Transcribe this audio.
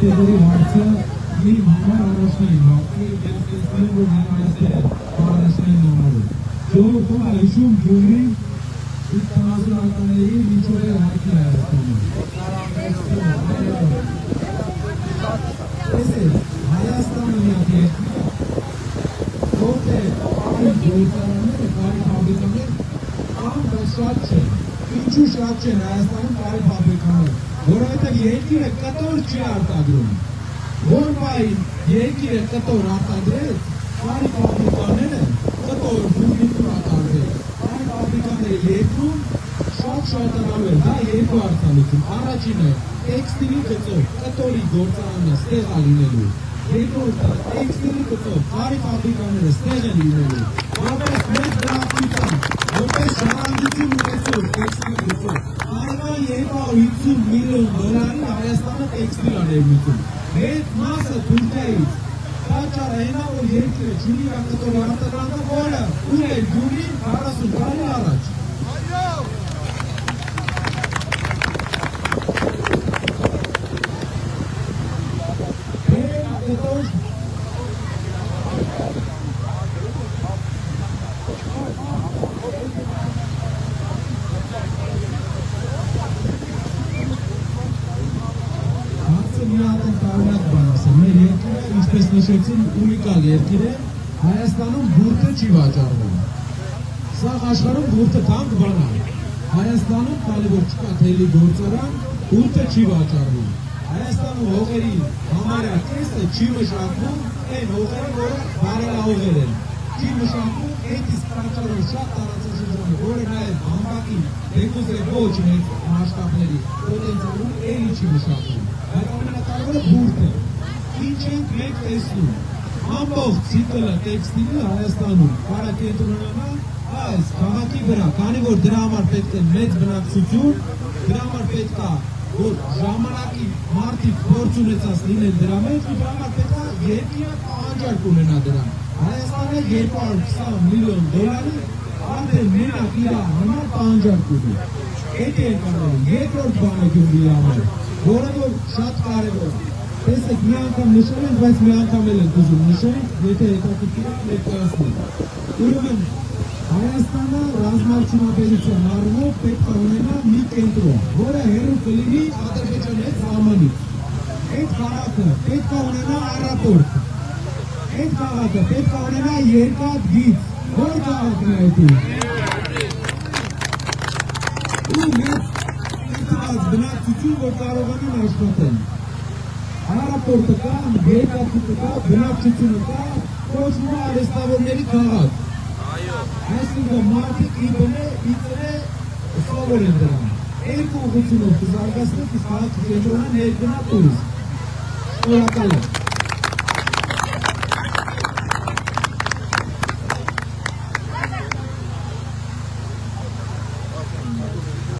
Ջրի հարցը իմ համար առաջնային հարցը եւ տեսնում որ այստեղ առաջնային նոմերը։ Ժողովուրդը հիշում Գյումրի իշխանությունների միջոցով հայտնի Հայաստանը միակ երկիրը, որտեղ այն գործարանները, կարի ֆաբրիկաներ շատ չեն։ Ինչու շատ չեն Հայաստանում կարի ֆաբրիկաներ, որովհետև երկիրը կտոր չի արտադրում։ Որ բային երկիրը կտոր արտադրեց, կարի ֆաբրիկաները կտոր բուժիքն արտադրեց։ Կարի ֆաբրիկաները երկրում շատ շատանալու է, դա երկու արտանություն։ Առաջինը տեքստիլի գծով կտորի գործարանը ստեղ է լինելու։ Երկրորդը տեքստիլի գծով կարի ֆաբրիկաները ստեղ են լինելու։ Որպես մեծ բնակչության, որպես ժառանգություն ունեցող տեքստիլի գծով Արվան 250 միլիոն դոլարի Հայաստանը տեքստիլ է ներմուծում։ Մեծ մասը Թուրքիայից։ Պատճառը այն է, որ երկիրը չունի կտորի արտադրանքը, որը ուներ Գյումրին 40 տարի առաջ։ Ինչպես նշեցին, ունիկալ երկիր է, Հայաստանում բուրդը չի վաճառվում։ Սա աշխարհում բուրդը թանկ բան է։ Հայաստանում քանի որ չկա թելի գործարան, բուրդը չի վաճառվում։ Հայաստանում հողերի համարյա կեսը չի մշակվում, այն հողերը, որը բարելահողեր են։ Չի մշակվում, այդ իսկ պատճառով շատ տարածաշրջանը, որը նաև համակի դեպուս է ոչ մեծ մասշտաբների պոտենցիալում էլի չի մշակվում։ Բայց ամենակարևորը բուրդը է։ Ինչ ենք մենք տեսնում, ամբողջ ցիկլը տեքստիլը Հայաստանում կարակենտրոնանա այս քաղաքի վրա, քանի որ դրա համար պետք է մեծ բնակչություն, դրա համար պետք է որ ժամանակի մարդիկ փորձ ունեցած լինեն դրա մեջ, ու դրա համար պետք է երկիրը պահանջարկ ունենա դրան։ Հայաստանը 220 միլիոն դոլարի արդեն մենակ իր համար պահանջարկ ունի։ Այդ է կանոն, երկրորդ բանը Գյումրիի համար, որը որ շատ կարևոր է։ Տեսեք, մի անգամ նշել ենք, բայց մի անգամ էլ ենք ուզում նշենք, եթե հետաքրքիր եք ներկայացնենք։ Ուրեմն Հայաստանը ռազմաարդյունաբերության առումով պետք է ունենա մի կենտրոն, որը հեռու կլինի Ադրբեջանի սահմանից։ Այդ քաղաքը պետք է ունենա առապորտ։ Այդ քաղաքը պետք է ունենա երկաթգիծ։ Որ քաղաքն է դա։ Ու մեծ բնակչություն, որ կարողանան աշխատել։ Առապորտը կա, երկաթգիծը կա, բնակչությունը կա, կոչվում է արհեստավորների քաղաք։ Այսինքն մարդիկ իբրե սովոր են դրան։ Երկու ուղղությունով կզարգացնենք, իսկ քաղաքի կենտրոնը ներգնա տուրիզմ։ Շնորհակալ եմ։